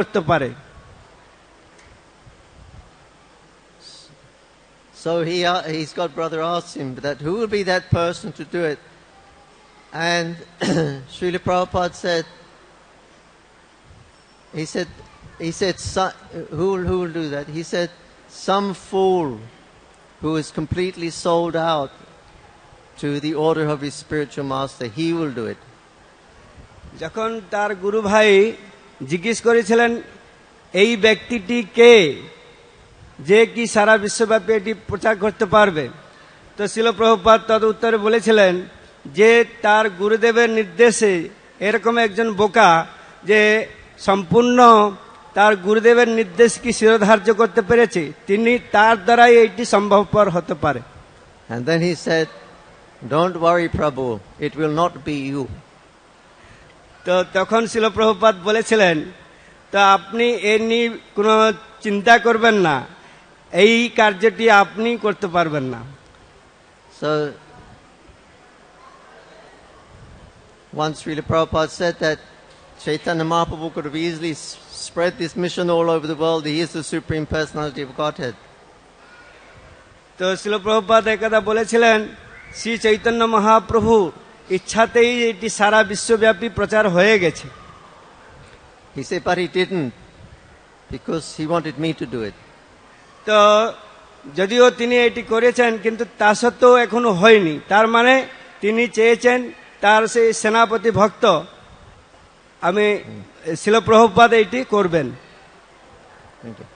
করতে পারে। So his god brother asked him that who will be that person to do it, and Srila Prabhupada said, he said who will do that? He said, some fool who is completely sold out to the order of his spiritual master, he will do it. যখন তার গুরু ভাই জিজ্ঞেস করেছিলেন এই ব্যক্তিটি কে, যে কি সারা বিশ্বব্যাপী এটি প্রচার করতে পারবে, তো শিল প্রভুপাদ তদ উত্তরে বলেছিলেন যে তার গুরুদেবের নির্দেশে এরকম একজন বোকা যে সম্পূর্ণ তার গুরুদেবের নির্দেশ কি শিরোধার্য করতে পেরেছে, তিনি তার দ্বারাই এইটি সম্ভবপর হতে পারে। And then he said, don't worry Prabhu, it will not be you. তো তখন শিল প্রভুপাদ বলেছিলেন, তো আপনি এ নিয়ে কোনো চিন্তা করবেন না, এই কার্যটি আপনি করতে পারবেন না। So once Srila Prabhupada said that Chaitanya Mahaprabhu could have easily spread this mission all over the world. He is the Supreme Personality of Godhead. তো শিল প্রভুপাদ একদা বলেছিলেন শ্রী চৈতন্য মহাপ্রভু ইচ্ছাতেই এটি সারা বিশ্বব্যাপী প্রচার হয়ে গেছে। He said, but he didn't, because he wanted me to do it. তো যদিও তিনি এটি করেছেন কিন্তু তা সত্ত্বেও এখনো হয়নি, তার মানে তিনি চেয়েছেন তার সেই সেনাপতি ভক্ত আমি শিল প্রভুপাদ এটি করবেন। Thank you.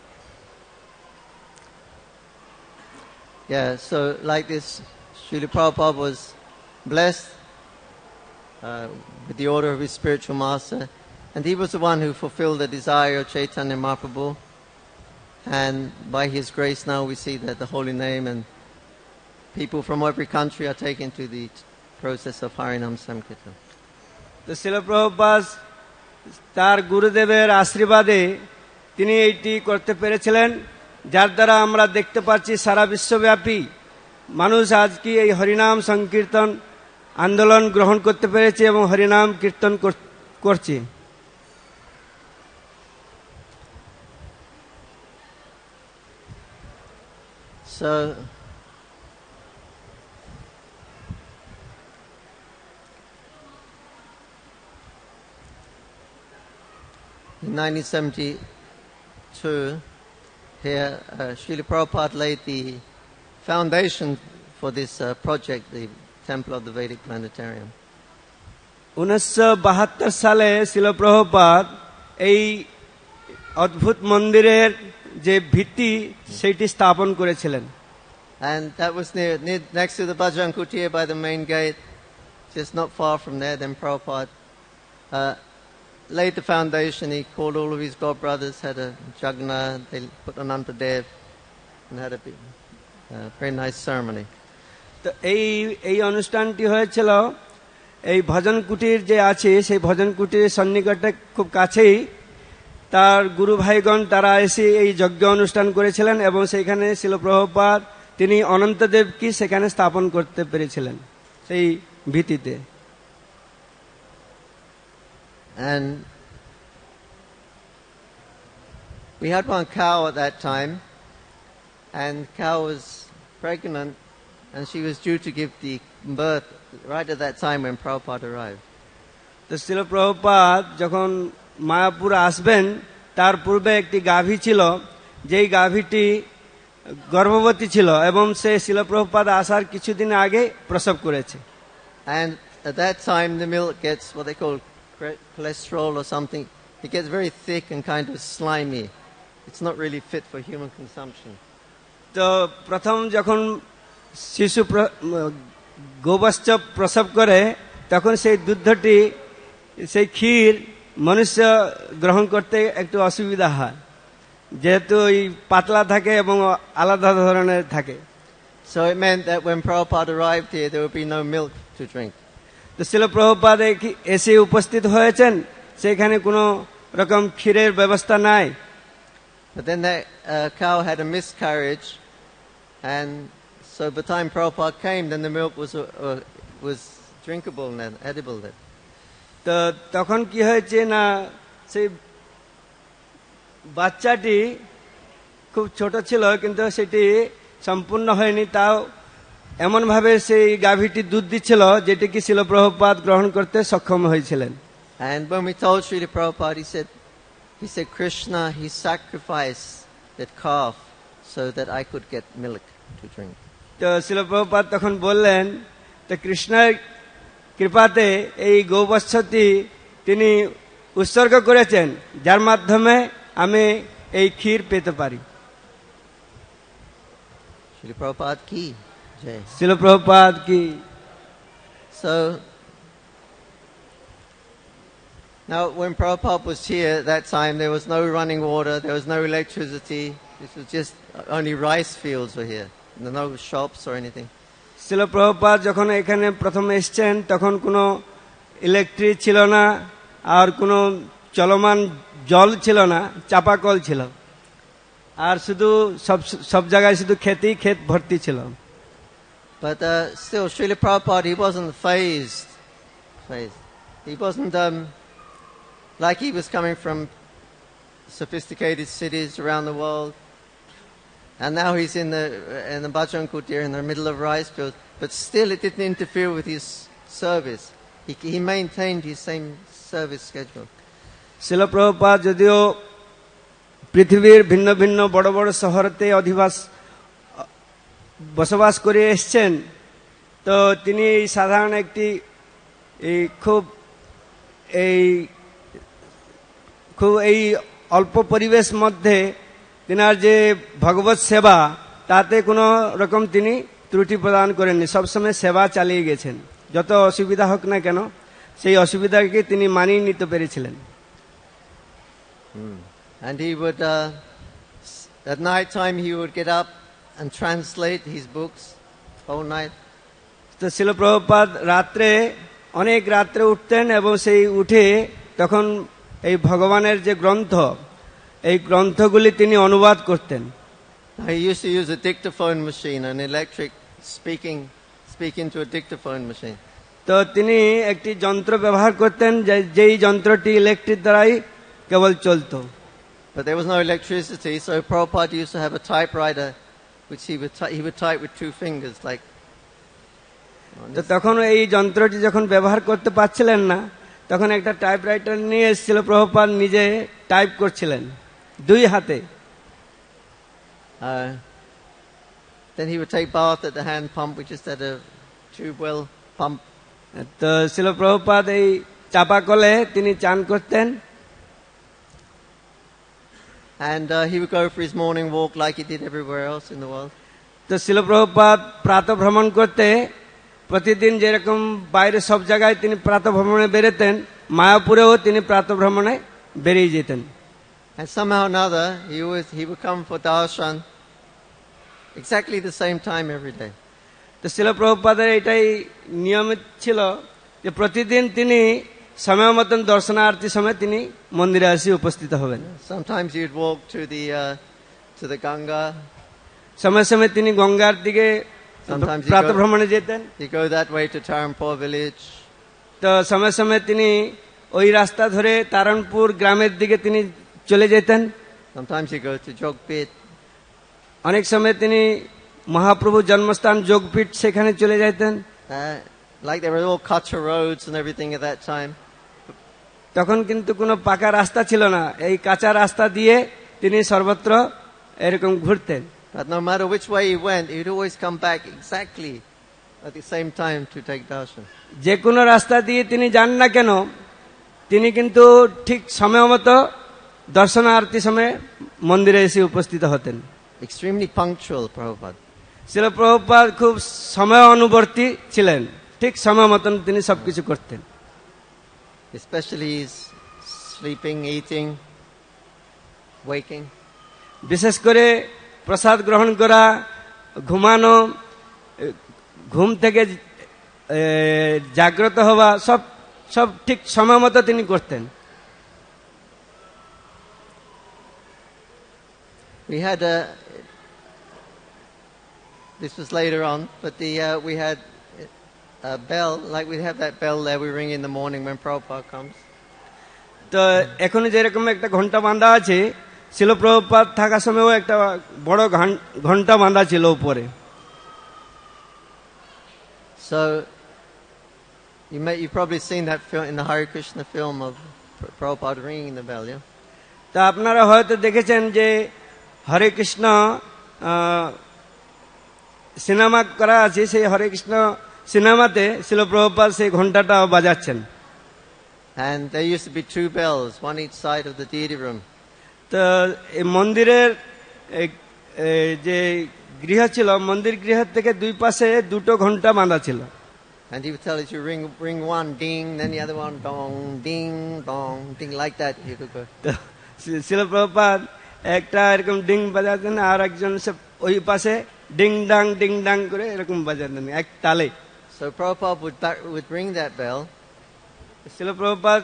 Yeah, so like this, Srila Prabhupada was blessed with the order of his spiritual master, and he was the one who fulfilled the desire of Chaitanya Mahaprabhu. And by his grace now we see that the holy name and people from every country are taken to the process of Harinam Sankirtan. তো শিল প্রভুপাদ তার গুরুদেবের আশীর্বাদে তিনি এইটি করতে পেরেছিলেন, যার দ্বারা আমরা দেখতে পাচ্ছি সারা বিশ্বব্যাপী মানুষ আজকে এই হরিনাম সংকীর্তন আন্দোলন গ্রহণ করতে পেরেছে এবং হরিনাম কীর্তন করছে। So in 1972, here Srila Prabhupada laid the foundation for this project, the Temple of the Vedic Planetarium. 1972 সালে শিল প্রভুপাদ এই অদ্ভুত মন্দিরের যে ভিত্তি সেটি স্থাপন করেছিলেন। And that was near next to the Bajrang Kutir by the main gate, just not far from there. Then Prabhupada laid the foundation. He called all of his god brothers, had a jagna, they put Anantadev, and had a big, very nice ceremony. তো এই অনুষ্ঠানটি হয়েছিল এই ভজন কুটির যে আছে সেই ভজন কুটিরের সন্নিকটে খুব কাছেই তার গুরু ভাইগণ তারা এসে এই যজ্ঞ অনুষ্ঠান করেছিলেন এবং সেইখানে শিল প্রভুপাদ তিনি অনন্তদেবকে সেখানে স্থাপন করতে পেরেছিলেন সেই ভিত্তিতে। And we had one cow at that time, and cow was pregnant, and she was due to give the birth right at that time when Prabhupada arrived. তো শিল প্রভুপাদ যখন মায়াপুর আসবেন তার পূর্বে একটি গাভী ছিল, যেই গাভীটি গর্ভবতী ছিল এবং সে শিল প্রভুপাদ আসার কিছুদিন আগে প্রসব করেছে। And at that time the milk gets what they call cholesterol or something. It gets very thick and kind of slimy. It's not really fit for human consumption. তো প্রথম যখন শিশু গোবৎস প্রসব করে তখন সেই দুধটি সেই ক্ষীর মনুষ্য গ্রহণ করতে একটু অসুবিধা হয়, যেহেতু এই পাতলা থাকে এবং আলাদা ধরনের থাকে। So it meant that when Prabhupada arrived here, there would be no milk to drink. তো শিল প্রভুপাদ এসে উপস্থিত হয়েছেন, সেখানে কোনো রকম ক্ষীরের ব্যবস্থা নাই। But then that cow had a miscarriage, and so by the time Prabhupada came, then the milk was drinkable and edible then. তো তখন কি হয়েছে না সেই বাচ্চাটি খুব ছোট ছিল, কিন্তু সেটি সম্পূর্ণ হয়নি। তাও এমনভাবে সেই গাভীটি দুধ দিচ্ছিল যেটিকে শিল প্রভুপাদ গ্রহণ করতে সক্ষম হয়েছিলেন। And when we told Srila Prabhupada, he said, Krishna, he sacrificed that calf so that I could get milk to drink. তো শিল প্রভুপাদ তখন বললেন, তো কৃষ্ণের কৃপাতে এই গৌবৎসটি তিনি উৎসর্গ করেছেন, যার মাধ্যমে আমি এই ক্ষীর পেতে পারি। Srila Prabhupada ki jai. শিল প্রভুপাদ কি। So, now when Prabhupada was here at that time, there was no running water, there was no electricity, this was just only rice fields were here, no shops or anything. শিল প্রভুপাদ যখন এখানে প্রথম এসছেন তখন কোনো electric ছিল না, আর কোনো চলমান জল ছিল না, চাপাকল ছিল, আর শুধু সব জায়গায় শুধু ক্ষেতই ক্ষেত ভর্তি ছিল। But still, Srila Prabhupada, he wasn't phased. He wasn't like he was coming from sophisticated cities around the world. And now he's in the Bhajan Kutir in the middle of rice fields. But still, it didn't interfere with his service. He maintained his same service schedule. শিল প্রভুপাদ যদিও পৃথিবীর ভিন্ন ভিন্ন বড় বড় শহরতে বসবাস করে এসছেন, তো তিনি এই সাধারণ একটি খুব এই অল্প পরিবেশ মধ্যে তিনার যে ভগবত সেবা, তাতে কোনো রকম তিনি ত্রুটি প্রদান করেননি, সবসময় সেবা চালিয়ে গেছেন। যত অসুবিধা হোক না কেন সেই অসুবিধাকে তিনি মানিয়ে নিতে পেরেছিলেন। And he would, at night time, he would get up and translate his books all night. তো শিল প্রভুপাদ অনেক রাত্রে উঠতেন এবং সেই উঠে তখন এই ভগবানের যে গ্রন্থ, এই গ্রন্থগুলি তিনি অনুবাদ করতেন। He used to use a dictaphone machine, an electric speaking to a dictaphone machine. তো তিনি একটি যন্ত্র ব্যবহার করতেন, যেই যন্ত্রটি ইলেকট্রিক দ্বারাই কেবল চলতো। But there was no electricity, so Prabhupada used to have a typewriter, which he would type with two fingers, like. তো তখন এই যন্ত্রটি যখন ব্যবহার করতে পারছিলেন না, তখন একটা টাইপরাইটার নিয়ে এসেছিল, প্রভুপাদ নিজে টাইপ করছিলেন দুই হাতে। Then he would take bath at the hand pump, which just had a tube well pump. তো শিল প্রভুপাদ এই চাপাকলে তিনি চান করতেন। And he would go for his morning walk like he did everywhere else in the world. তো শিল প্রভুপাদ প্রাতঃ ভ্রমণ করতে প্রতিদিন যেরকম বাইরে সব জায়গায় তিনি প্রাতঃ ভ্রমণে বেরোতেন, মায়াপুরেও তিনি প্রাতঃ ভ্রমণে বেরিয়ে যেতেন। And somehow or another, he would come for darshan exactly the same time every day. তো শিল প্রভুপাদের এটাই নিয়মিত ছিল যে প্রতিদিন তিনি সময় মতন দর্শনার্থী সময় তিনি মন্দিরে আসি উপস্থিত হবেন। Sometimes he would walk to the Ganga. সময় সময় তিনি গঙ্গার দিকে প্রাতঃ ভ্রমণে যেতেন। He go that way to Tarampur village. তো সময় সময় তিনি ওই রাস্তা ধরে তারণপুর গ্রামের দিকে তিনি চলে যেতেন। Sometimes he go to Jogpit. অনেক সময় তিনি মহাপ্রভু জন্মস্থান যোগপীঠ সেখানে চলে যেতেন। Like there were all kutcha roads and everything at that time. তখন কিন্তু কোনো পাকা রাস্তা ছিল না, এই কাঁচা রাস্তা দিয়ে তিনি সর্বত্র এরকম ঘুরতেন। But no matter which way he went, he would always come back exactly at the same time to take darshan. যে কোনো রাস্তা দিয়ে তিনি যান না কেন, তিনি কিন্তু ঠিক সময় মতো দর্শনার্থী সময়ে মন্দিরে এসে উপস্থিত হতেন। Extremely punctual, Prabhupada. শিল প্রভুপাদ খুব সময় অনুবর্তী ছিলেন, ঠিক সময় মতন তিনি সবকিছু করতেন। Especially his sleeping, eating, waking. বিশেষ করে প্রসাদ গ্রহণ করা, ঘুমানো, ঘুম থেকে জাগ্রত হওয়া, সব ঠিক সময় মতো তিনি করতেন। We had this was later on, but we had a bell, like we have that bell there we ring in the morning when Prabhupada comes. তো এখন যেরকম একটা ঘন্টা বাঁধা আছে, শিল প্রভুপাদ থাকার সময়ও একটা বড় ঘন্টা বাঁধা ছিল উপরে। So you've probably seen that film in the Hare Krishna film of Prabhupada ringing the bell, yeah? তা আপনারা হয়তো দেখেছেন যে হরে কৃষ্ণ সিনেমা করা আছে, সেই হরে কৃষ্ণ সিনেমাতে শিল প্রভুপাদ সেই ঘন্টাটা বাজাচ্ছেন। And there used to be two bells, one each side of the deity room. তো এই মন্দিরের যে গৃহ ছিল, মন্দির গৃহের থেকে দুই পাশে দুটো ঘন্টা বাঁধা ছিল। And he would tell us, you ring one, ding, then the other one, dong, ding, dong, ding, like that. You could go. তো শিল প্রভুপাদ একটা এরকম ডিং বাজাতেন, আর একজন ওই পাশে ডিং ডাং করে এরকম বাজাতেন এক তালে। So Prabhupada would ring that bell, শিল প্রভুপাদ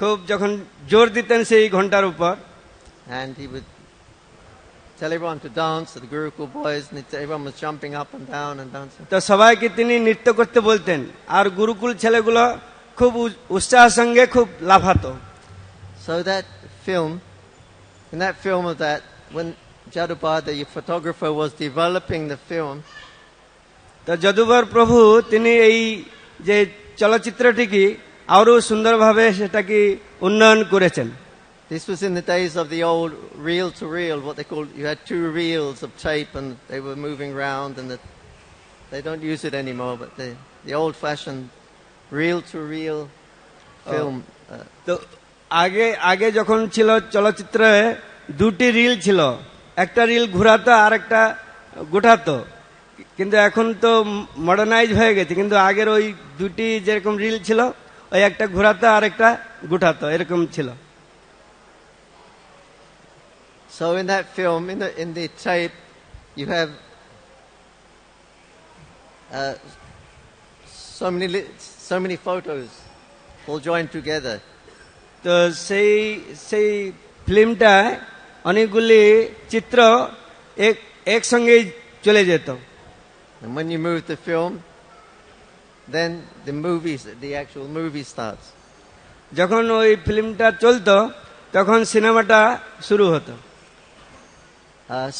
খুব যখন জোর দিতেন সেই ঘন্টার উপর, and he would tell everyone to dance, the Gurukul boys, and everyone was jumping up and down and dancing. তো সবাইকে তিনি নৃত্য করতে বলতেন, আর গুরুকুল ছেলেগুলো খুব উৎসাহের সঙ্গে খুব লাফাতো। So that film, in that film of that, when Jadubhar, the photographer, was developing the film, তো যদুবর প্রভু তিনি এই যে চলচ্চিত্রটিকে আরো সুন্দরভাবে সেটাকে উন্নয়ন করেছেন। this was in the days of the old reel-to-reel, what they called, you had two reels of tape and they were moving round, and they don't use it anymore, but the old-fashioned reel-to-reel film. তো আগে যখন ছিল চলচ্চিত্রে দুটি reel ছিল, একটা reel ঘুরাতো আর একটা গোটাতো, কিন্তু এখন তো মডার্নাইজ হয়ে গেছে, কিন্তু আগের ওই দুটি যেরকম রিল ছিল, ওই একটা ঘুরাতো আর একটা গোটাতো, এরকম ছিল। So in that film, in the tape, you have so many photos all joined together. তো সেই ফিল্মটায় অনেকগুলি চিত্র একসঙ্গে চলে যেত। And when you move the film, then the actual movie starts. যখন ওই ফিল্মটা চলতো তখন সিনেমাটা শুরু হতো।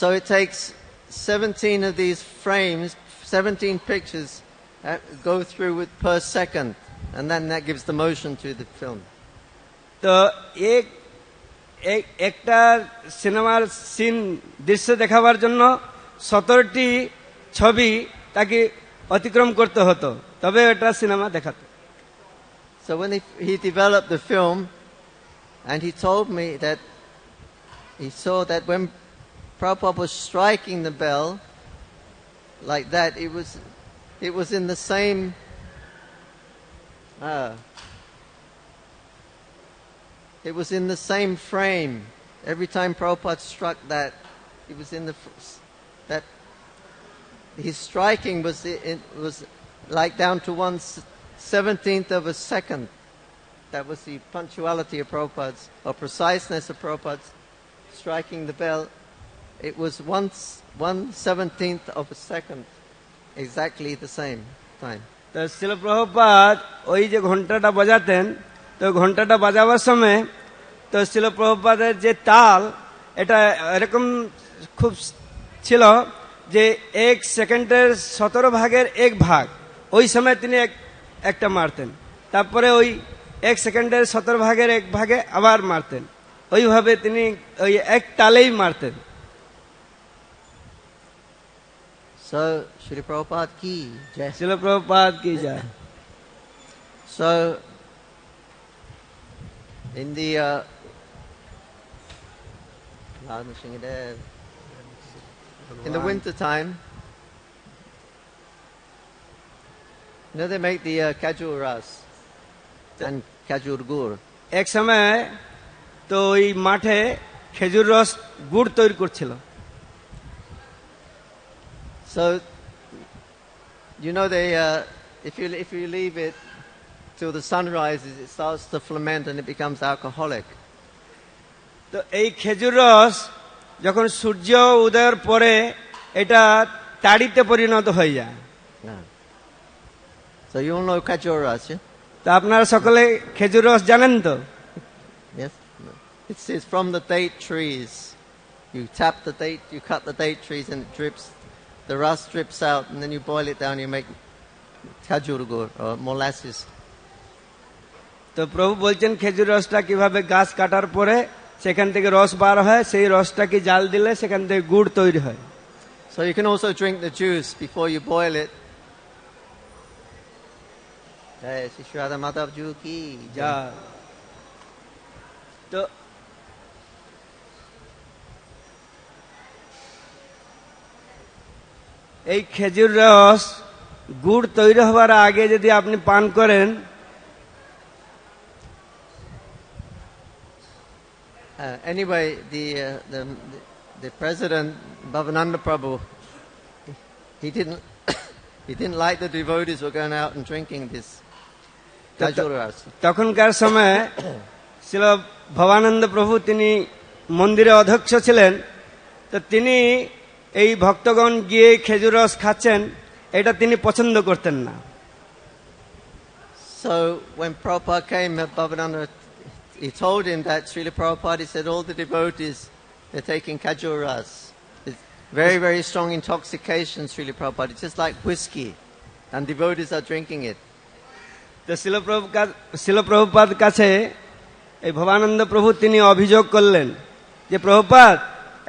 So it takes 17 of these frames, 17 pictures go through per second, and then that gives the motion to the film. তো একটা সিনেমার সিন দৃশ্য দেখাবার জন্য 17টি ছবি তাকে অতিক্রম করতে হতো, তবে এটা সিনেমা দেখাতো। So when he developed the film, and he told me that he saw that when Prabhupada was striking the bell like that, it was in the same it was in the same frame. Every time Prabhupada struck that, it was in that his striking was like down to 1/17th of a second. That was the punctuality of Prabhupada's, or preciseness of Prabhupada's striking the bell. It was 1/17th of a second, exactly the same time. তো শিল প্রভুপাদ ওই যে ঘন্টাটা বাজাতেন, তো ঘন্টাটা বাজাবার সময় তো শিল প্রভুপাদের যে তাল, এটা এরকম খুব ছিল যে 1 সেকেন্ডের 17 ভাগের 1 ভাগ ওই সময় তিনি একটা মারতেন, তারপরে ওই 1 সেকেন্ডের 17 ভাগের 1 ভাগে আবার মারতেন, ওইভাবে তিনি ওই এক তালেই মারতেন। So, Shri Prabhupada ki jai. শিল প্রভুপাদ কি যায়। So, in the winter time, they make the Kajur Ras and Kajur Gur. এক সময় তো ওই মাঠে খেজুর রস গুড় তৈরি করছিল। So, they if you leave it till the sun rises, it starts to ferment and it becomes alcoholic. তো এই খেজুর রস যখন সূর্য উদয়ের পরে এটা তাড়িতে পরিণত হয়ে যায়। So you all know Kajur Ras, yeah? তো আপনারা সকলে খেজুর রস জানেন তো? Yes. It's from the date trees. You tap the date, you cut the date trees and it drips, the rust drips out and then you boil it down, you make khajur gur or molasses. তো প্রভু বলছেন খেজুর রসটা কিভাবে গাছ কাটার পরে সেখান থেকে রস বার হয়, সেই রসটাকে জাল দিলে সেখান থেকে গুড় তৈরি হয়। So you can also drink the juice before you boil it. Jai Shri Shri Radha Madhav Ji ki যা jai. তো এই খেজুর রস গুড় তৈরি হওয়ার আগে যদি আপনি পান করেন, Anyway, the president Bhavananda Prabhu, he didn't he didn't like the devotees who were going out and drinking this khajur ras. তখনকার সময় ছিল ভবানন্দ প্রভু, তিনি মন্দিরে অধ্যক্ষ ছিলেন। তো তিনি এই ভক্তগণ গিয়ে খেজুর রস খাচ্ছেন, এটা তিনি পছন্দ করতেন না। So when Prabhupada came, Bhavananda, he told him that Srila Prabhupada, he said all the devotees, they're taking khajur ras. It's very, very strong intoxication, Srila Prabhupada. It's just like whiskey, and devotees are drinking it. তো শিল প্রভুপাদ কাছে এই ভবানন্দ প্রভু তিনি অভিযোগ করলেন যে প্রভুপাদ,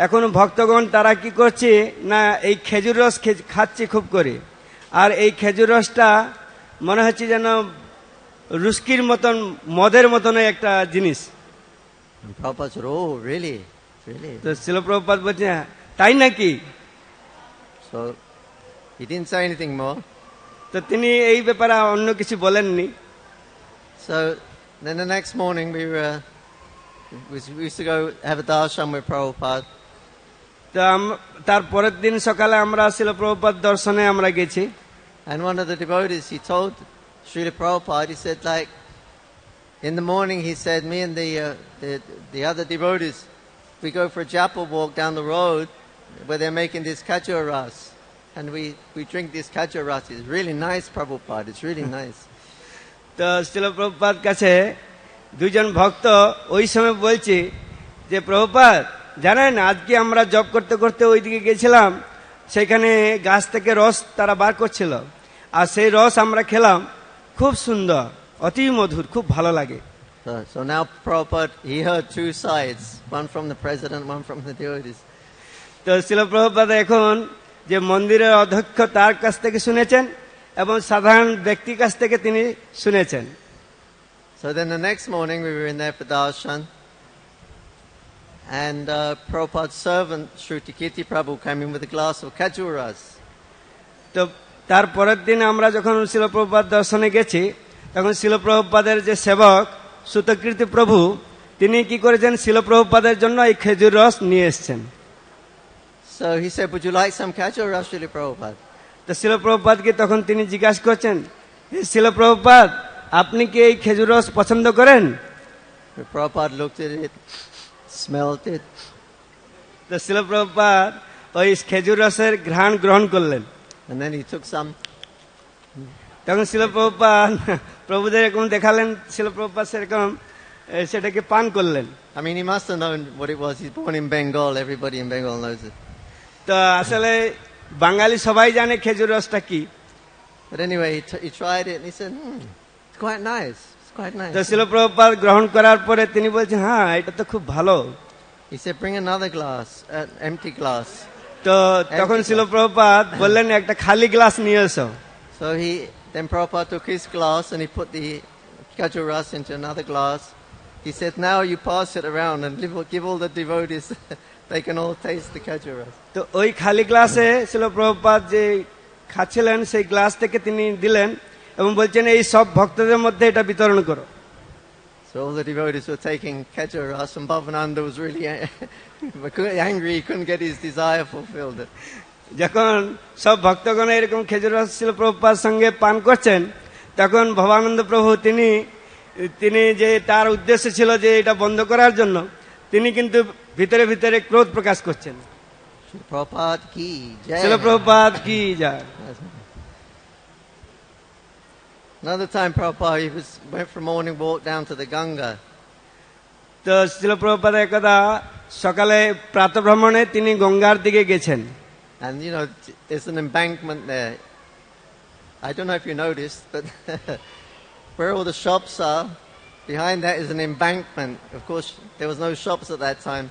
এখন ভক্তগণ তারা কি করছে না, এই খেজুর রস খাচ্ছে খুব করে, আর এই খেজুর রসটা মনে হচ্ছে যেন রুস্কির মতন, মদের মতন একটা জিনিস। And Prabhupada said, oh, really? Really? তো শিল প্রভুপাদ বলছে, "হ্যাঁ, তাই নাকি?" So he didn't say anything more. তো তিনি এই ব্যাপারে অন্য কিছু বলেননি। So then the next morning we used to go have a darshan with Prabhupada. তো তার পরের দিন সকালে আমরা শিল প্রভুপাদ দর্শনে আমরা গেছি। And one of the devotees, he told Srila Prabhupada, he said, like, in the morning, he said, me and the other devotees, we go for a japa walk down the road where they're making this khajur ras. And we drink this khajur ras. It's really nice, Prabhupada. It's really nice. তো শিল প্রভুপাদ কাছে দুজন ভক্ত ওই সময় বলছে যে প্রভুপাদ জানেন, আজকে আমরা জব করতে করতে ওইদিকে গেছিলাম, সেখানে গাছ থেকে রস তারা বার করছিল, আর সেই রস আমরা খেলাম, খুব সুন্দর, অতি মধুর, খুব ভালো লাগে। So now Prabhupada, he heard two sides, one from the president, one from the devotees. তো শিল প্রভুপাদ এখন যে মন্দিরের অধ্যক্ষ তার কাছ থেকে শুনেছেন এবং সাধারণ ব্যক্তির কাছ থেকে তিনি শুনেছেন। So then the next morning we were in there for darshan, and Prabhupada's servant Shrutikirti Prabhu came in with a glass of khajur ras. তো তার পরের দিন আমরা যখন শিল প্রভুপাদ দর্শনে গেছি, তখন শিল প্রভুপাদের যে সেবক সুতকীর্তি প্রভু, তিনি কি করেছেন, শিল প্রভুপাদের জন্য এই খেজুর রস নিয়ে এসেছেন। So he said, would you like some khajur ras, Srila Prabhupada? তো শিল প্রভুপাদকে তখন তিনি জিজ্ঞাসা করছেন, শিল প্রভুপাদ, আপনি কি এই খেজুর রস পছন্দ করেন? Prabhupada looked at it, smelled it, তো শিল প্রভুপাদ ওই খেজুর রসের ঘ্রাণ গ্রহণ করলেন। and then he took some. তখন শিল প্রভুপাদ প্রভুদের এরকম দেখালেন, শিল প্রভুপাদ সেরকম সেটাকে পান করলেন। I mean, he must have known what it was. He's born in Bengal. Everybody in Bengal knows it. তো আসলে বাঙালি সবাই জানে খেজুর রসটা কি। But anyway, he tried it and he said, it's quite nice. It's quite তো nice. শিল প্রভুপাদ গ্রহণ করার পরে তিনি বলছেন, হ্যাঁ, এটা তো খুব ভালো। He said, bring another glass, an empty glass. তো তখন শিল প্রভুপাদ বললেন, একটা খালি গ্লাস নিয়ে এসো। So then Prabhupada took his glass and he put the khajur ras into another glass. He said, now you pass it around and give all the devotees, they can all taste the khajur ras. তো ওই খালি গ্লাসে শিল প্রভুপাদ যে খাচ্ছিলেন সেই glass থেকে তিনি দিলেন এবং বলছেন, এই সব ভক্তদের মধ্যে এটা বিতরণ করো। So all the devotees were taking khajur ras, and Bhavananda was really angry. He couldn't get his desire fulfilled. যখন সব ভক্তগণ এরকম খেজুর রস শিল প্রভুপাদ সঙ্গে পান করছেন, তখন ভবানন্দ প্রভু তিনি যে তার উদ্দেশ্য ছিল যে এটা বন্ধ করার জন্য, তিনি কিন্তু ভিতরে ভিতরে ক্রোধ প্রকাশ করছেন। Srila Prabhupada ki jai. শিল প্রভুপাদ কি যায়। Another time Prabhupada, went for a morning walk down to the Ganga. তো শিল প্রভুপাদ একদা সকালে প্রাতঃভ্রমণে তিনি গঙ্গার দিকে গেছেন। And you know, there's an embankment there. I don't know if you noticed, but where all the shops are, behind that is an embankment. Of course, there was no shops at that time.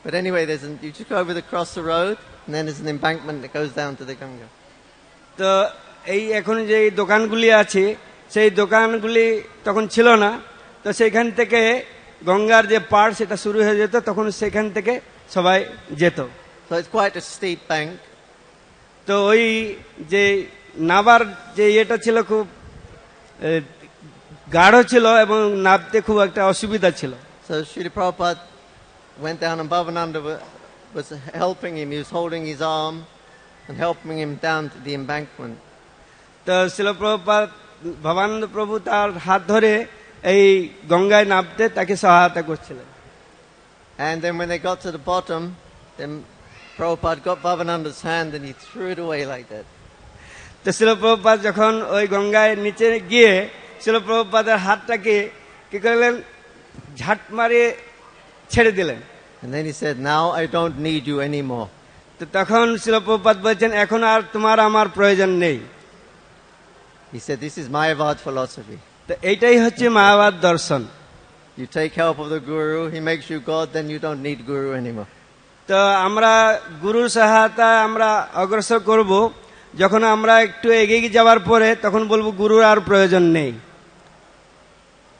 But anyway, you just go over across the road, and then there's an embankment that goes down to the Ganga. তো এই এখন যে দোকানগুলি আছে সেই দোকানগুলি তখন ছিল না, তো সেখান থেকে গঙ্গার যে পাড় সেটা শুরু হয়ে যেত, তখন সেখান থেকে সবাই যেত। So it's quite a steep bank. তো ওই যে নাবার যে ইয়েটা ছিল খুব গাঢ় ছিল এবং নাবতে খুব একটা অসুবিধা ছিল। So Srila Prabhupada went down and Bhavananda was helping him. He was holding his arm and helping him down to the embankment. তো শিল প্রভুপাদ ভবানন্দ প্রভু তার হাত ধরে এই গঙ্গায় নামতে তাকে সহায়তা করছিলেন। And then when they got to the bottom, then Prabhupada got Bhavananda's hand and he threw it away like that. তো শিল প্রভুপাদ যখন ওই গঙ্গায় নিচে গিয়ে শিল প্রভুপাদের হাতটাকে কি করলেন, ঝাট মারিয়ে ছেড়ে দিলেন। And then he said, "Now I don't need you anymore." তো তখন শিল প্রভুপাদ বলছেন, এখন আর তোমার আমার প্রয়োজন নেই। He said, "This is Mayavad philosophy. তো এইটাই হচ্ছে মায়াবাদ দর্শন। You take help of the Guru, he makes you God, then you don't need Guru anymore." তো আমরা গুরুর সহায়তা আমরা অগ্রসর করব, যখন আমরা একটু এগিয়ে যাওয়ার পরে তখন বলবো গুরুর আর প্রয়োজন নেই।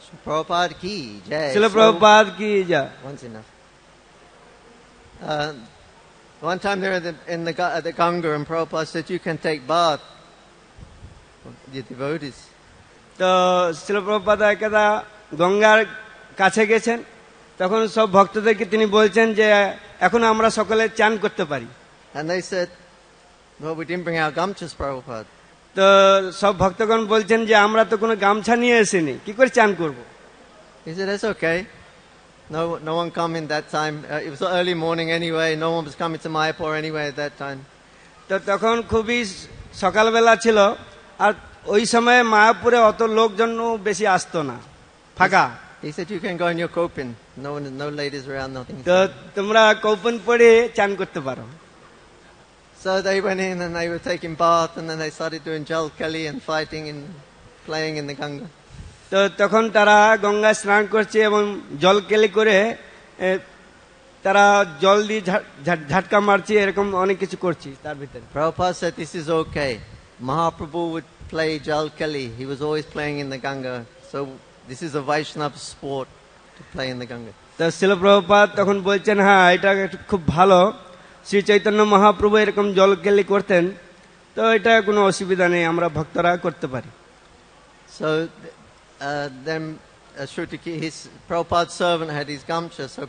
So Prabhupada ki jai. শিল প্রভুপাদ কি যা। Once enough. One time they were at the Ganga and Prabhupada said, "You can take bath." The devotees. তো শিল প্রভুপাদ একদা গঙ্গার কাছে গেছেন, তখন সব ভক্তদেরকে তিনি বলছেন যে এখন আমরা সকলে চান করতে পারি। And they said, "Well, we didn't bring our gamchas, Prabhupada." তো সব ভক্তগণ বলছেন যে আমরা তো কোনো গামছা নিয়ে এসেনি, কি করে চান করব। He said, "That's okay. No one come in that time. It was early morning anyway. No one was coming to Mayapur anyway at that time." তো তখন খুবই সকালবেলা ছিল, আর ওই সময়ে মায়াপুরে অত লোকজন বেশি আসতো না, ফাঁকা। He said, "You can go in your kopin. No ladies around, nothing." তো তোমরা কৌপন পরে চান করতে পারো। So they went in and they were taking bath and then they started doing Jal Kali and fighting and playing in the Ganga. তো তখন তারা গঙ্গা স্নান করছে এবং জল কেলি করে তারা জল দিয়ে ঝাটকা মারছে, এরকম অনেক কিছু করছি তার ভিতরে। Prabhupada said, "This is okay." Mahaprabhu would play Jal Kali. He was always playing in the Ganga. So this is a Vaishnava sport to play in the Ganga. তো শিল প্রভুপাদ তখন বলছেন, হ্যাঁ এটা খুব ভালো, শ্রী চৈতন্য মহাপ্রভু এরকম জল কেলি করতেন, তো এটা কোনো অসুবিধা নেই, আমরা ভক্তরা করতে পারি। So then Shrutiki, his Prabhupada's servant had his gamcha. So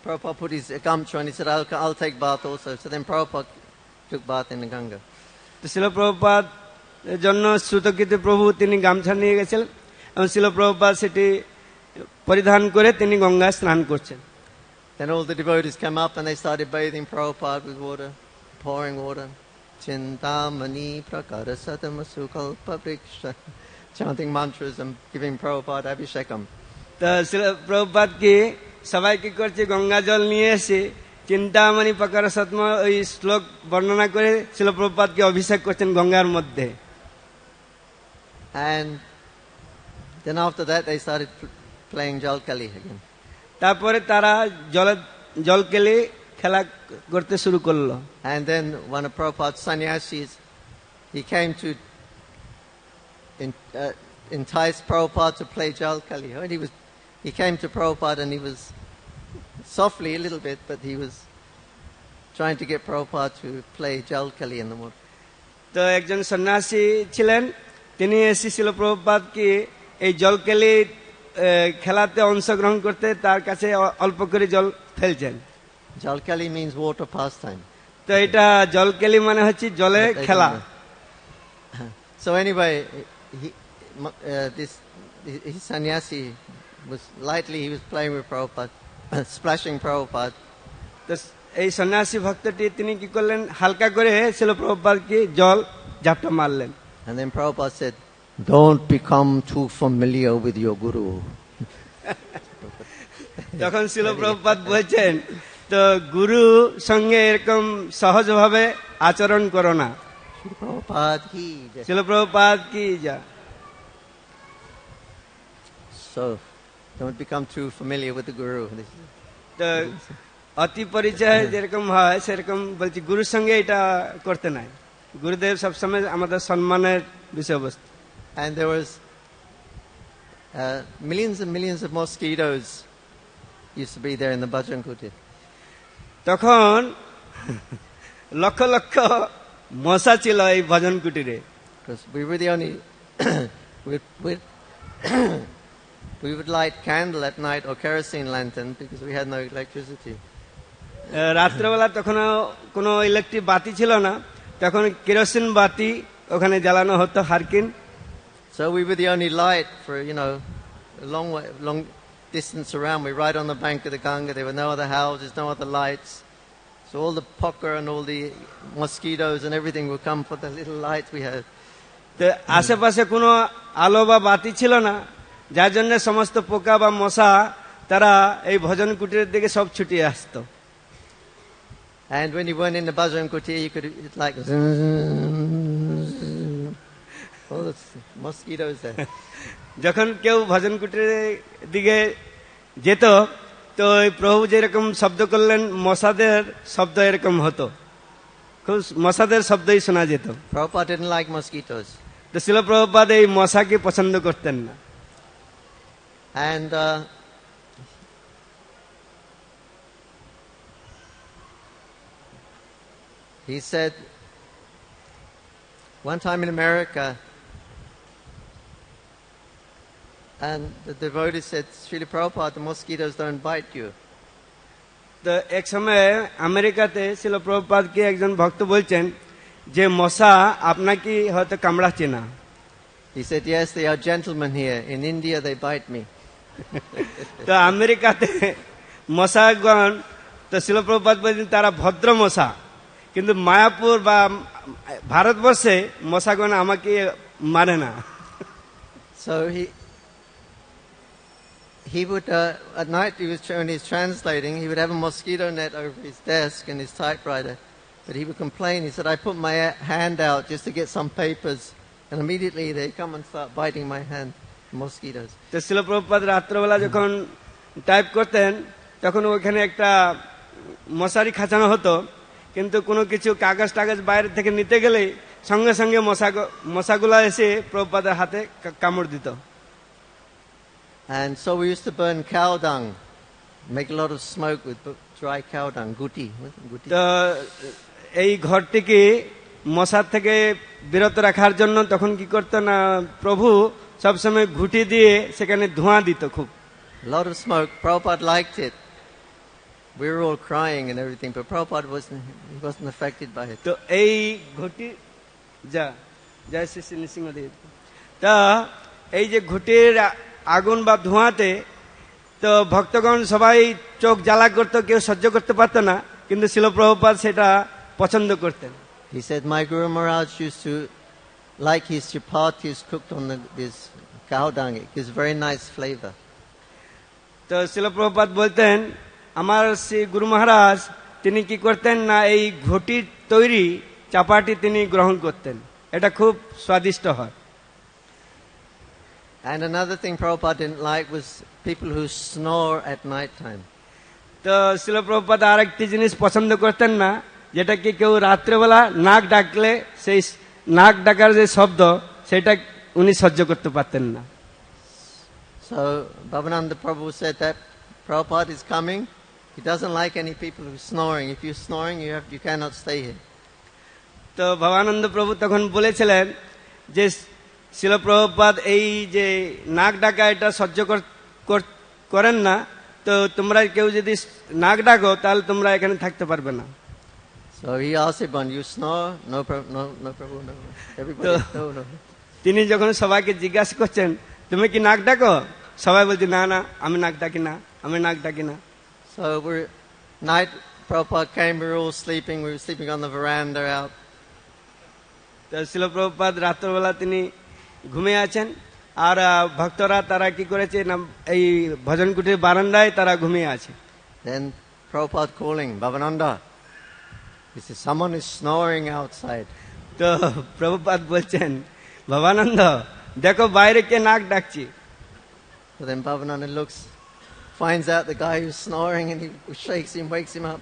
Prabhupada put his gamcha and he said, I'll take bath also. So then Prabhupada took bath in the Ganga. তো শিল প্রভুপাদ জন্য শ্রুতকীর্তি প্রভু তিনি গামছা নিয়ে গেছিলেন এবং শিল প্রভুপাদ সেটি পরিধান করে তিনি গঙ্গায় স্নান করছেন। Then all the devotees came up and they started bathing Prabhupada with water, pouring water. Chintamani prakara satamasu kalpa vriksha. Chanting mantras and giving Prabhupada abhishekam. তো শিল প্রভুপাদ কি সবাই কি করছে, গঙ্গা জল নিয়ে এসে চিন্তামণি প্রকার সত্ম ওই শ্লোক বর্ণনা করে শিল প্রভুপাদকে অভিষেক করছেন গঙ্গার মধ্যে। And then after that they started playing Jal Kali again. তারপরে তারা জল কেলে খেলা করতে শুরু করলো। And then one of Prabhupada's sannyasis, he came to entice Prabhupada to play Jal Kali. And he came to Prabhupada and he was softly a little bit, but he was trying to get Prabhupada to play Jal Kali in the water. তো একজন সন্ন্যাসী ছিলেন, তিনি এসে শিল প্রভুপাদকে এই জল কেলি খেলাতে অংশগ্রহণ করতে তার কাছে অল্প করে জল ফেলছেন। Jal Kali means water pastime. তো এটা জল কেলি মানে হচ্ছে জলে খেলা। So anyway, his sannyasi was he was playing with Prabhupada, splashing Prabhupada. তো এই সন্ন্যাসী ভক্তটি তিনি কি করলেন, হালকা করে শিল প্রভুপাদকে জল ঝাপটা মারলেন। And then Prabhupada said, "Don't become too familiar with your guru." তখন শিল প্রভুপাদ বলছেন, তো গুরু সঙ্গে এরকম সহজভাবে আচরণ করো না। Srila Prabhupada ki jai. শিল প্রভুপাদ কি যা। So, don't become too familiar with the Guru. তো অতি পরিচয় যেরকম হয় সেরকম বলছি, গুরুর সঙ্গে এটা করতে নাই। গুরুদেব সবসময় আমাদের সম্মানের বিষয়বস্তু। And there was millions and millions of mosquitoes used to be there in the bhajan kutir. তখন লক্ষ লক্ষ মশা ছিল এই ভজন কুটিরে। Because we were the only, we would light candle at night or kerosene lantern because we had no electricity. রাত্রেবেলা তখন কোনো electric বাতি ছিল না, তখন কেরোসিন বাতি ওখানে জ্বালানো হতো, হারকিন। So we were the only light for, a long distance around. We were right on the bank of the Ganga. There were no other houses, no other lights. So all the poker and all the mosquitoes and everything would come for the little lights we had. তো আশেপাশে কোনো আলো বা বাতি ছিল না, যার জন্য সমস্ত পোকা বা মশা তারা এই ভজন কুটিরের দিকে সব ছুটিয়ে আসতো। And when you went in the bhajan kutir, you could, it's like, all the mosquitoes there. যখন কেউ ভজন কুটিরের দিকে যেত, তো ওই প্রভু যেরকম শব্দ করলেন, মশাদের শব্দ এরকম হতো, খুব মশাদের শব্দই শোনা যেত। Prabhupada didn't like mosquitoes. তো শিল প্রভুপাদ এই মশাকে পছন্দ করতেন না। And he said, one time in America, and the devotee said, Srila Prabhupada, the mosquitoes don't bite you. তো এক সময় আমেরিকাতে শিল প্রভুপাদকে একজন ভক্ত বলছেন যে মশা আপনাকে হয়তো কামড়াচ্ছে না। He said, yes, they are gentlemen here. In India, they bite me. তো আমেরিকাতে মশাগণ, তো শিল প্রভুপাদ বলছেন তারা ভদ্র মশা, কিন্তু মায়াপুর বা ভারতবর্ষে মশাগণ আমাকে মারে না। So he would, at night when he's translating, he would have a mosquito net over his desk and his typewriter. But he would complain. He said, I put my hand out just to get some papers, and immediately they come and start biting my hand, mosquitoes. তো শিল প্রভুপাদ রাত্রবেলা যখন type করতেন, তখন ওখানে একটা মশারি খাঁচানো হতো, কিন্তু কোনো কিছু কাগজ টাগজ বাইরে থেকে নিতে গেলেই সঙ্গে সঙ্গে মশাগুলা এসে প্রভুপাদের হাতে কামড় দিত। And so we used to burn cow dung, make a lot of smoke with dry cow dung, guti. তো এই ঘরটিকে মশার থেকে বিরত রাখার জন্য তখন কি করতো না, প্রভু সবসময় ঘুটি দিয়ে সেখানে ধোঁয়া দিত খুব। A lot of smoke. Prabhupada liked it. We were all crying and everything, but Prabhupada wasn't affected by it. তো এই ঘুটি জয় শ্রী নৃসিংহদেব, তা এই যে ঘুটির আগুন বা ধোঁয়াতে তো ভক্তগণ সবাই চোখ জ্বালা করতো, কেউ সহ্য করতে পারতো না, কিন্তু শিল প্রভুপাদ সেটা পছন্দ করতেন। He said, my Guru Maharaj used to like his chapatis cooked on this cow dung. It gives very nice flavor. তো শিল প্রভুপাদ বলতেন, আমার শ্রী গুরু মহারাজ তিনি কি করতেন না, এই ঘটির তৈরি চাপাটি তিনি গ্রহণ করতেন, এটা খুব স্বাদিষ্ট হয়। And another thing Prabhupada didn't like was people who snore at night time. তো শিল প্রভুপাদ আর একটি জিনিস পছন্দ করতেন না, যেটা কি কেউ রাত্রেবেলা নাক ডাকলে সেই নাক ডাকার যে শব্দ সেটা উনি সহ্য করতে পারতেন না। So Bhavananda Prabhu said that Prabhupada is coming. He doesn't like any people who are snoring. If you're snoring, you cannot stay here. তো ভবানন্দ প্রভু তখন বলেছিলেন যে শিল প্রভুপাদ এই যে নাক ডাকা এটা সহ্য করেন না, তো তোমরা কেউ যদি নাক ডাকো তাহলে তোমরা এখানে থাকতে পারবে না। So he asked everyone, you snore? No, Prabhu, no. Everybody, no. তিনি যখন সবাইকে জিজ্ঞাসা করছেন তুমি কি নাক ডাকো, সবাই বলছে না না, আমি নাক ডাকি না, আমি নাক ডাকি না। So night Prabhupada came, we were all sleeping. We were sleeping on the veranda out. তো শিল প্রভুপাদ রাত্রবেলা তিনি ঘুমিয়ে আছেন, আর ভক্তরা তারা কি করেছে না এই ভজন কুটির বারান্দায় তারা ঘুমিয়ে আছে। Then Prabhupada calling, Bhavananda. He says, someone is snoring outside. তো প্রভুপাদ বলছেন ভবানন্দ দেখো বাইরে কে নাক ডাকছি। So then Bhavananda looks, finds out the guy who's snoring, and he shakes him, wakes him up.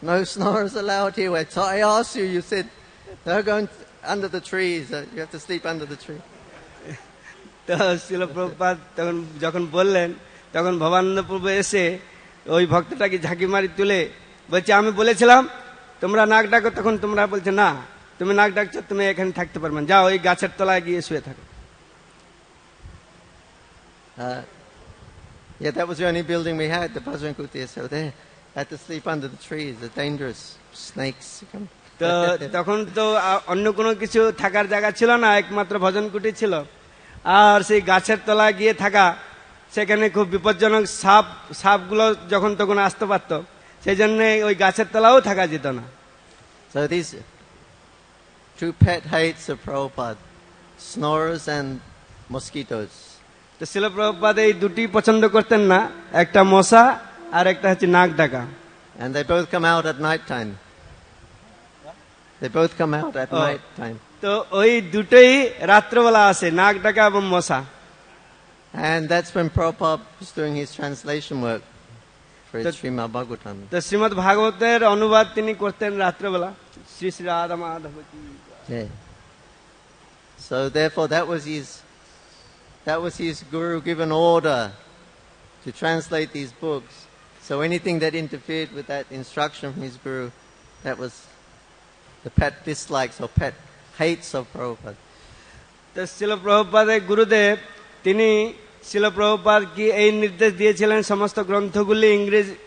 No snorers allowed here. So I asked you, you said, they're going under the trees. You have to sleep under the tree. তো শিল প্রভুপাদ তখন যখন বললেন তখন ভবানন্দ প্রভু এসে ওই ভক্তটাকে ঝাঁকি মারি তুলে বলছে আমি বলেছিলাম তোমরা নাক ডাকো, তখন তোমরা বলছে না তুমি নাক ডাকছো, তুমি এখানে থাকতে পারবে না, যাও ওই গাছের তলায় গিয়ে শুয়ে থাকো। Yeah, that was the only building we had, the Bhajan Kutir. So there, I had to sleep under the trees. They're dangerous. Snakes come. তো তখন তো অন্য কোনো কিছু থাকার জায়গা ছিল না, একমাত্র ভজন কুটি ছিল। আর সেই গাছের তলায় গিয়ে থাকা, সেখানে খুব বিপজ্জনক সাপগুলো যখন তখন আসতে পারত, সেই জন্য ওই গাছের তলাও থাকা যেত না। So these two pet hates of Prabhupada, snorers and mosquitoes. তো শিল প্রভুপাদ এই দুটি পছন্দ করতেন না, একটা মশা আর একটা হচ্ছে নাক ডাকা। And they both come out at night time. They both come out at Oh. night time. তো ওই দুটোই রাত্রবেলা আসে, নাক ডাকা এবং মশা। And that's when Prabhupada was doing his translation work for That- Srimad Bhagavatam. তো শ্রীমদ্ ভাগবতের অনুবাদ তিনি করতেন রাত্রবেলা। শ্রী শ্রী রাধা মাধব কি। Yeah. So therefore that was his guru given order to translate these books. So anything that interfered with that instruction from his guru, that was the pet dislikes or pet hates of Prabhupada. তো শিল প্রভুপাদের গুরুদেব তিনি শিল প্রভুপাদ কি এই নির্দেশ দিয়েছিলেন সমস্ত গ্রন্থগুলি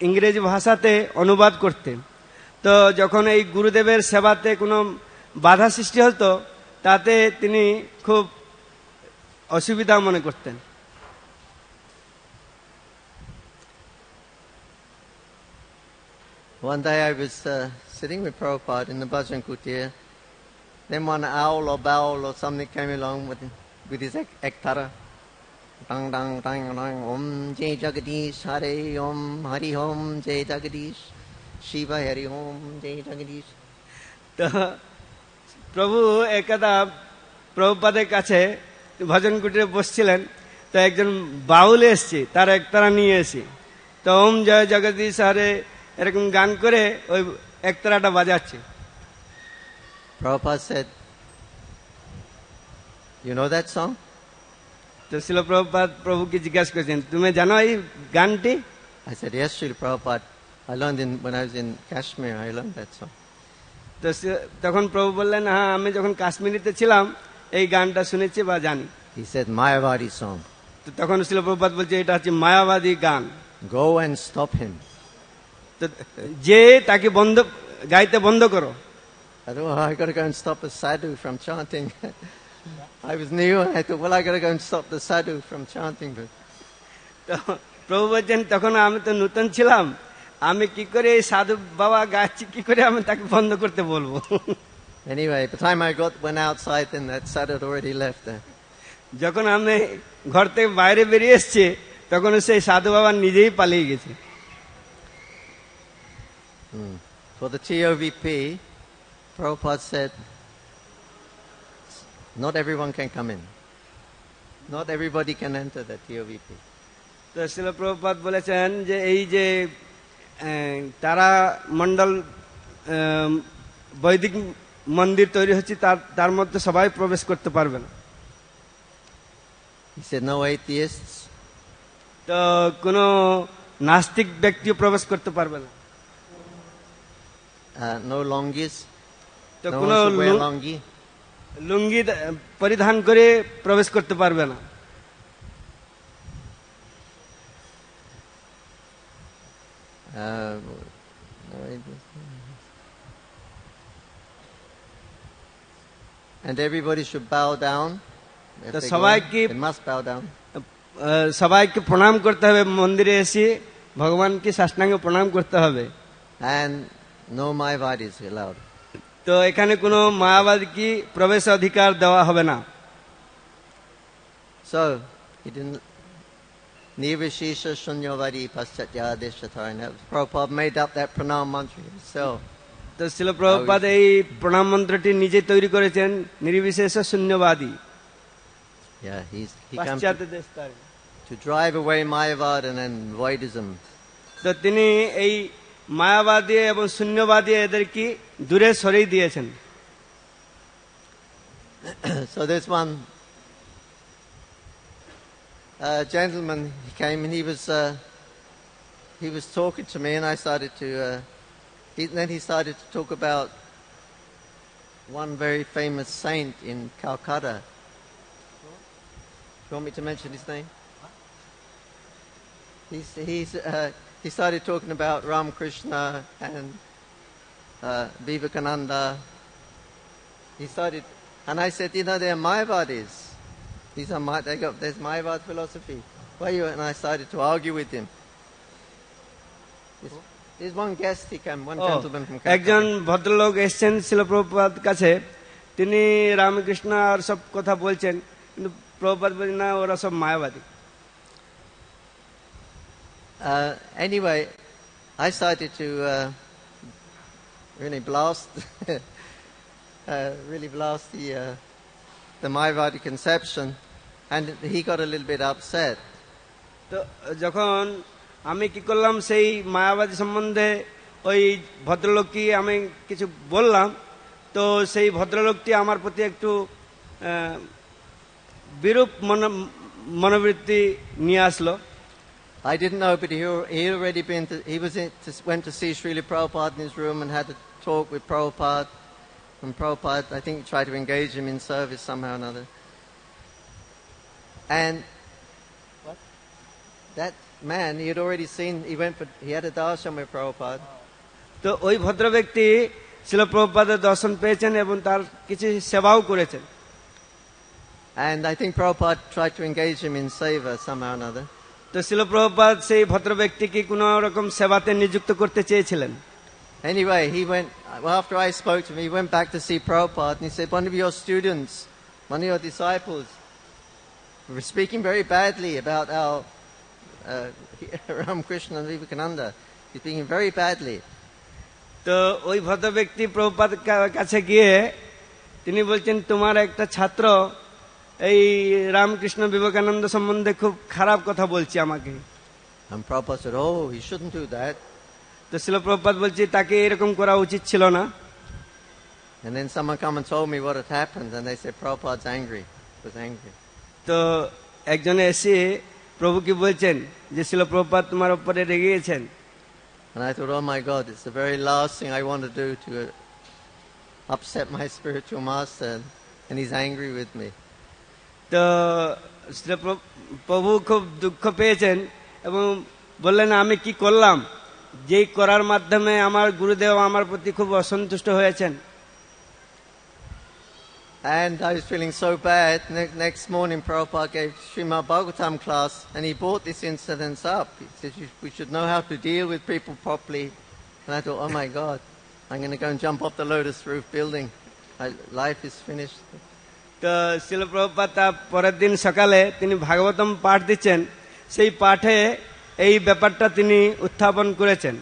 ইংরেজি ভাষাতে অনুবাদ করতে। তো যখন এই গুরুদেবের সেবাতে কোনো বাধা সৃষ্টি হতো তাতে তিনি খুব অসুবিধা মনে করতেন। One day I was sitting with Prabhupada in the Bhajan Kutir. Then one owl or bowl or something came along with his ektara. Dang dang dang dang Om Jai Jagadish Hare Om Hari Om Jai Jagadish Shiva Hari Om Jai Jagadish. তো প্রভু একদা প্রভুপাদের কাছে ভজন কুটিরে বসছিলেন, তো একজন বাউল এসছে তার একতারা নিয়ে এসে, তো ওম জয় জগদীশ হরে এরকম গান করে ওই একতারাটা বাজাচ্ছে। Prabhupada said, you know that song? তো শিল প্রভুপাদ প্রভুকে জিজ্ঞাসা করেছেন তুমি জানো এই গানটি? I said, yes, Srila Prabhupada. I learned when I was in Kashmir, I learned that song. তো তখন প্রভু বললেন হ্যাঁ আমি যখন কাশ্মীরিতে ছিলাম এই গানটা শুনেছি বা জানি। He said, Mayavadi song. তো তখন শিল প্রভুপাদ বলছে এটা হচ্ছে মায়াবাদী গান। Go and stop him. তো যে তাকে গাইতে বন্ধ করো। I thought, oh, I got to go and stop a sadhu from chanting. I was new, and I thought, well, I got to go and stop the sadhu from chanting. But তো প্রভু বলছেন তখন আমি তো নতুন ছিলাম, আমি কি করে এই সাধু বাবা গাচ্ছি কি করে আমি তাকে বন্ধ করতে বলবো। anyway, by the time I went outside, then that sadhu had already left there. যখন আমি ঘর থেকে বাইরে বেরিয়ে এসছি তখন সেই সাধু বাবা নিজেই পালিয়ে গেছে। For the TOVP, Prabhupada said, not everyone can come in. Not everybody can enter the TOVP. তো শিল প্রভুপাদ বলেছেন যে এই যে তারা মন্ডল বৈদিক মন্দির তৈরি হচ্ছে তার মধ্যে সবাই প্রবেশ করতে পারবে না। He said, no atheists, তো কোনো নাস্তিক ব্যক্তিও প্রবেশ করতে পারবে না। no longis, তো no কোনো one should wear longi. লুঙ্গি পরিধান করে প্রবেশ করতে পারবে না। No atheists. And everybody should bow down. If The they go in, সবাইকে they must bow down. সবাইকে প্রণাম করতে হবে, মন্দিরে এসে ভগবানকে সাষ্টাঙ্গে প্রণাম করতে হবে। And no Mayavadis allowed. তো এখানে কোনো মায়াবাদীকে প্রবেশ অধিকার দেওয়া হবে না। So, he didn't. Nirvishisha Shunyavadi Paschatyadesh. Prabhupada made up that pranam mantra himself. তো শিল প্রভুপাদ এই প্রণাম মন্ত্রটি নিজে তৈরি করেছেন, নির্বিশেষ শূন্যবাদী। Yeah, he came পাশ্চাত্য দেশ তার। to drive away Mayavad and Vaidism. তো তিনি এই মায়াবাদী এবং শূন্যবাদী এদেরকে দূরে সরিয়ে দিয়েছেন। So there's one gentleman, he came and he was talking to me, and I started to. Then he started to talk about one very famous saint in Calcutta. You want me to mention his name? He started talking about Ramakrishna and Vivekananda. He started, and I said, you know, they're Mayavadis. These are there's Mayavad philosophy. Why you? And I started to argue with him. There's one guest he came, one gentleman from Calcutta. একজন ভদ্রলোক এসেছেন শিল প্রভুপাদ কাছে, তিনি রামকৃষ্ণ আর সব কথা বলছেন, কিন্তু প্রভুপাদ বলেন না, ওরা সব মায়াবাদী। Anyway, I started to really blast, the Mayavadi conception, and he got a little bit upset. তো যখন আমি কি করলাম, সেই মায়াবাদী সম্বন্ধে ওই ভদ্রলোককে আমি কিছু বললাম, তো সেই ভদ্রলোকটি আমার প্রতি একটু বিরূপ মনোবৃত্তি নিয়ে আসলো। I didn't know, but he already went to see Srila Prabhupada in his room and had a talk with Prabhupada. And Prabhupada, I think, tried to engage him in service somehow or another. And that man, he had already seen, he had a darshan with Prabhupada. তো ওই ভদ্র ব্যক্তি শিল প্রভুপাদের দর্শন পেয়েছেন এবং তার কিছু সেবাও করেছেন। And I think Prabhupada tried to engage him in seva somehow or another. তো শিল প্রভুপাদ সেই ভদ্র ব্যক্তিকে কোন রকম সেবাতে নিযুক্ত করতে চেয়েছিলেন। Anyway, after I spoke to him, he went back to see Prabhupada, and he said, one of your students, one of your disciples, were speaking very badly about our Ramakrishna and Vivekananda. He's speaking very badly. তো ওই ভদ্র ব্যক্তি প্রভুপাদ কাছে গিয়ে তিনি বলছেন, তোমার একটা ছাত্র এই রামকৃষ্ণ বিবেকানন্দ সম্বন্ধে খুব খারাপ কথা বলছে আমাকে। And Prabhupada said, oh, he shouldn't do that. তো শিল প্রভুপাদ বলছে, তাকে এরকম করা উচিত ছিল না। And then someone come and told me what had happened, and they said Prabhupada's angry. He was angry. তো একজনে এসে প্রভুকে বলছেন যে শিল প্রভুপাদ তোমার উপরে রেগে গেছেন। And I thought, oh my God, it's the very last thing I want to do to upset my spiritual master, and he's angry with me. তো প্রভু খুব দুঃখ পেয়েছেন এবং বললেন, আমি কি করলাম, যেই করার মাধ্যমে আমার গুরুদেব আমার প্রতি খুব অসন্তুষ্ট হয়েছেন। And I was feeling so bad. Next morning, Prabhupada gave Srimad Bhagavatam class, and he brought this incident up. He said, we should know how to deal with people properly. And I thought, oh my God, I'm going to go and jump off the Lotus Roof building. My life is finished. তো শিল প্রভুপাদ তার পরের দিন সকালে তিনি ভাগবতম পাঠ দিচ্ছেন, সেই পাঠে এই ব্যাপারটা তিনি উত্থাপন করেছেন।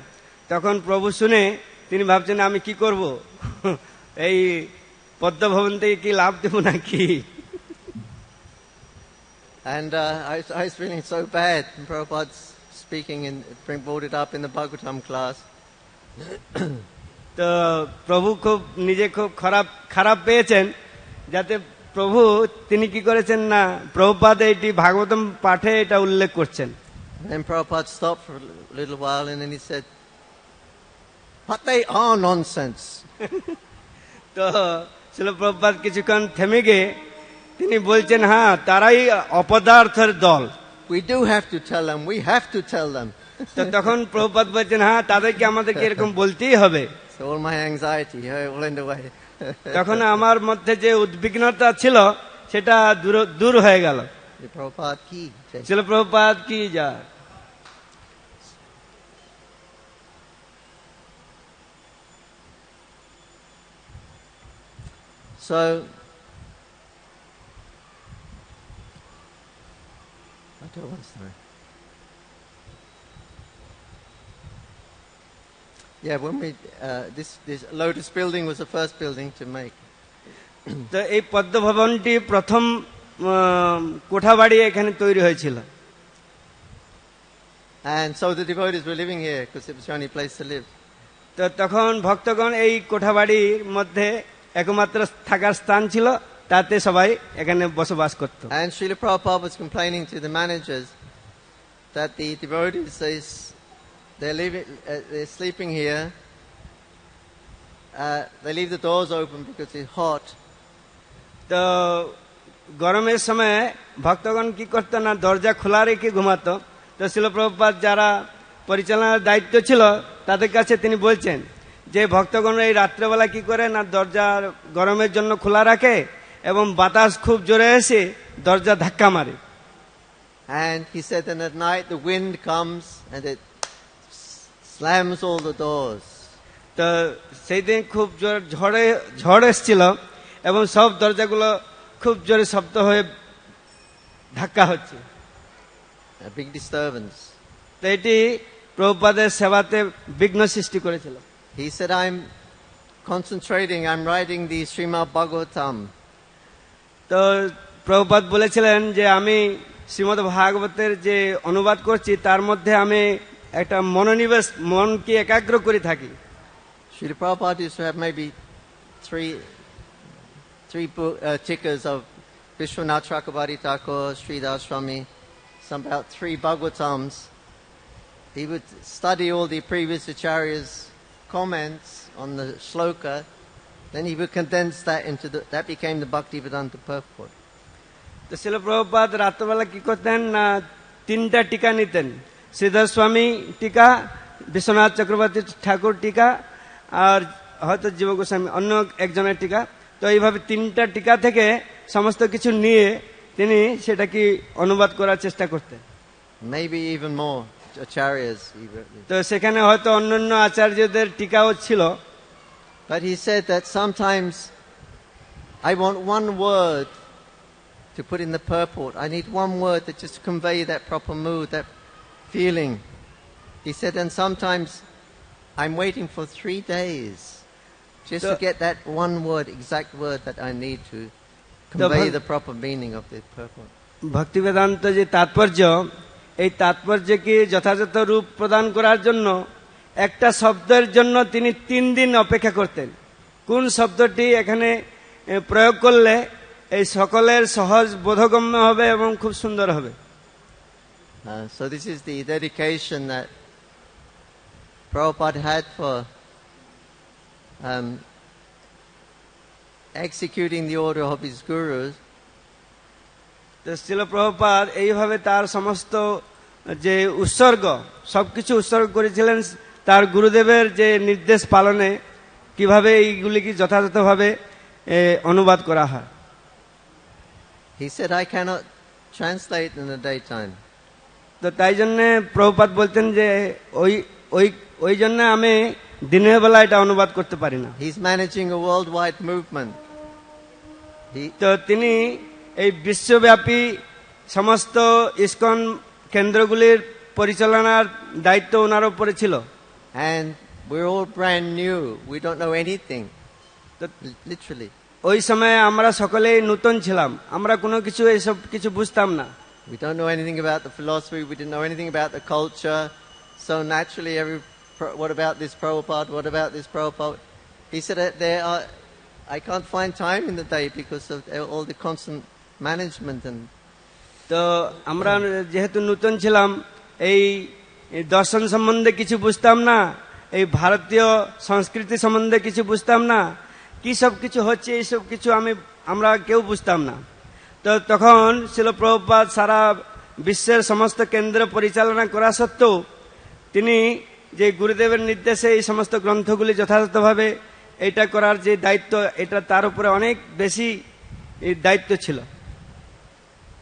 তখন প্রভু শুনে তিনি ভাবছেন, আমি কি করব, এই পদ্মভবন থেকে কি লাভ দেব নাকি। And I was feeling so bad. And Prabhupada's speaking and brought it up in the Bhagavatam class. তো প্রভু খুব নিজে খুব খারাপ পেয়েছেন, যাতে প্রভু তিনি কি করেছেন না, প্রভুপাদ এটি ভাগবতম পাঠে এটা উল্লেখ করছেন। And then Prabhupada stopped for a little while, and then he said, but they are nonsense. তো শিল প্রভুপাদ কিছুক্ষণ থেমে গিয়ে তিনি বলছেন, হ্যাঁ, তারাই অপদার্থের দল। We do have to tell them. We have to tell them. তো তখন প্রভুপাদ বলছেন, হ্যাঁ, তাদেরকে আমাদেরকে এরকম বলতেই হবে। So all my anxiety went away. তখন আমার মধ্যে যে উদ্বিগ্নতা ছিল সেটা দূর হয়ে গেল। Prabhupada ki jai. শিল প্রভুপাদ কি যায়। So Yeah, when we this Lotus building was the first building to make. তো এই পদ্ম ভবনটি প্রথম কোঠাবাড়ি এখানে তৈরি হয়েছিল। And so the devotees were living here because it was the only place to live. তো তখন ভক্তগণ এই কোঠাবাড়ির মধ্যে একমাত্র থাকার স্থান ছিল, তাতে সবাই এখানে বসবাস করত। And Srila Prabhupada was complaining to the managers that the devotees they're sleeping here. They leave the doors open because it's hot. তো গরমের সময় ভক্তগণ কি করতো না, দরজা খোলা রেখে ঘুমাতো। তো শিল প্রভুপাদ যারা পরিচালনার দায়িত্ব ছিল তাদের কাছে তিনি বলছেন যে ভক্তগণ এই রাত্রেবেলা কি করে না, দরজা গরমের জন্য খোলা রাখে এবং বাতাস খুব জোরে এসে দরজা ধাক্কা মারে। And he said that at night the wind comes and it slams all the doors. তো সেই দিন খুব জোর ঝড় এসেছিল এবং সব দরজাগুলো খুব জোরে শব্দ হয়ে ধাক্কা হচ্ছে। A big disturbance. তো এটি প্রভুপাদের সেবাতে বিঘ্ন সৃষ্টি করেছিল। He said, I'm concentrating, I'm writing the Srimad Bhagavatam. তো প্রভুপাদ বলেছিলেন যে আমি শ্রীমদ্ ভাগবতের যে অনুবাদ করছি তার মধ্যে আমি একটা মনোনিবেশ, মনকে একাগ্র করে থাকি। Srila Prabhupada used to have maybe three tickers of Vishwanath Chakrabarti Thakur, Sridhar Swami, some about 3 Bhagavatams. He would study all the previous acharyas' comments on the shloka, then he would condense that into that became the Bhaktivedanta purport. তো শিল প্রভুপাদ রাত্রবেলা কি করতেন না, 3টা টিকা নিতেন, শ্রীধর স্বামী টিকা, বিশ্বনাথ চক্রবর্তী ঠাকুর টিকা আর হয়তো জীব গোস্বামী অন্য একজনের টিকা। তো এইভাবে 3টা টিকা থেকে সমস্ত কিছু নিয়ে তিনি সেটা কি অনুবাদ করার চেষ্টা করতেন। Maybe even more acharyas. তো সেখানে হয়তো অন্যান্য আচার্যদের টিকাও ছিল। But he said that sometimes I want one word to put in the purport. I need one word that just convey that proper mood, that feeling. He said, and sometimes I'm waiting for 3 days just to get that one word, exact word that I need to convey the proper meaning of the purport. ভক্তি বেদান্ত যে তাৎপর্য, এই তাৎপর্যকে যথাযথ রূপ প্রদান করার জন্য একটা শব্দের জন্য তিনি 3 দিন অপেক্ষা করতেন, কোন শব্দটি এখানে প্রয়োগ করলে এই সকলের সহজ বোধগম্য হবে এবং খুব সুন্দর হবে। So this is the dedication that Prabhupada had for executing the order of his gurus. তো শিল প্রভুপাদ এইভাবে তার সমস্ত যে উৎসর্গ সবকিছু উৎসর্গ করেছিলেন তার গুরুদেবের যে নির্দেশ পালনে, কিভাবে এইগুলিকে যথাযথভাবে অনুবাদ করা হয়। He said, I cannot translate in the daytime. তো তাই জন্য প্রভুপাদ বলতেন যে ওই জন্য আমি দিনের বেলা এটা অনুবাদ করতে পারি না। He's managing a worldwide movement. তো তিনি এই বিশ্বব্যাপী সমস্ত ইসকন কেন্দ্রগুলির পরিচালনার দায়িত্ব ওনার উপরে ছিল। And we're all brand new. We don't know anything. Literally. ওই সময় আমরা সকলেই নতুন ছিলাম, আমরা কোনো কিছু এসব কিছু বুঝতাম না। We don't know anything about the philosophy. We didn't know anything about the culture. So naturally, what about this Prabhupada? What about this Prabhupada? He said that I can't find time in the day because of all the constant management and. তো আমরা যেহেতু নতুন ছিলাম, এই দর্শন সম্বন্ধে কিছু বুঝতাম না, এই ভারতীয় সংস্কৃতি সম্বন্ধে কিছু বুঝতাম না, কি সব কিছু হচ্ছে এইসব কিছু আমরা কেউ বুঝতাম না। তো তখন শিল প্রভুপাদ সারা বিশ্বের সমস্ত কেন্দ্র পরিচালনা করা সত্ত্বেও তিনি যে গুরুদেবের নির্দেশে এই সমস্ত গ্রন্থগুলি যথাযথভাবে এটা করার যে দায়িত্ব, এটা তার উপরে অনেক বেশি দায়িত্ব ছিল।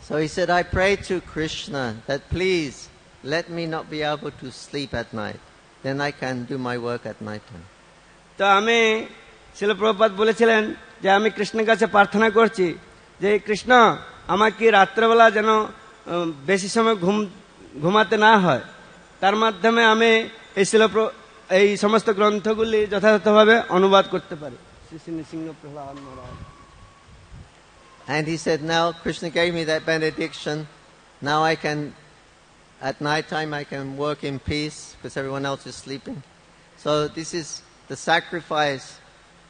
So he said, I pray to Krishna that please let me not be able to sleep at night. Then I can do my work at night time. তো আমি শিল প্রভুপাদ বলেছিলেন যে আমি কৃষ্ণের কাছে প্রার্থনা করছি যে কৃষ্ণ আমাকে রাত্রেবেলা যেন বেশি সময় ঘুমাতে না হয়, তার মাধ্যমে আমি এই সমস্ত গ্রন্থগুলি যথাযথভাবে অনুবাদ করতে পারি। শ্রী শ্রী নৃসিংহ প্রহ্লাদ মহারাজ। And he said, now Krishna gave me that benediction. Now I can, at night time, I can work in peace because everyone else is sleeping. So this is the sacrifice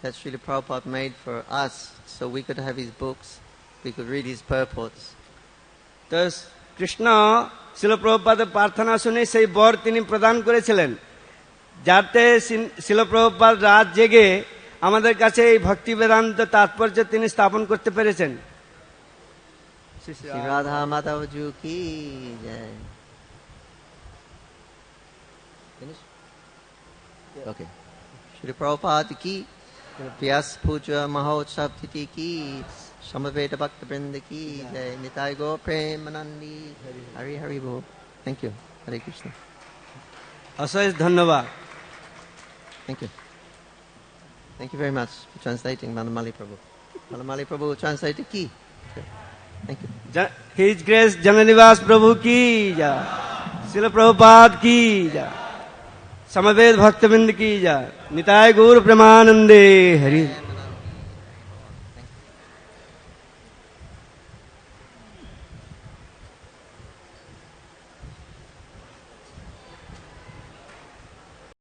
that Srila Prabhupada made for us, so we could have his books, we could read his purports. তো কৃষ্ণ শিল প্রভুপাদের প্রার্থনা শুনে সেই বর তিনি প্রদান করেছিলেন, যাতে শিল প্রভুপাদ রাত জেগে আমাদের কাছে এই ভক্তি বেদান্ত তাৎপর্য তিনি স্থাপন করতে পেরেছেন। Shri Radha Madhav Ji ki jai. Finish? Okay. Shri Prabhupada ki, Vyas Puja Mahotsav Titi ki, Samaveda Bhakta Vrinda ki jai. Nitai Go Premanandi. Hari Hari Bol. Thank you. Hare Krishna. অশেষ ধন্যবাদ। Thank you. Thank you very much for translating Manamali Prabhu. Manamali Prabhu translated ki. Thank you. His Grace Jananiwas Prabhu ki jai, Srila Prabhupada ki jai, Samaved Bhaktavind ki jai, Nitai Gaur Premanande Hari।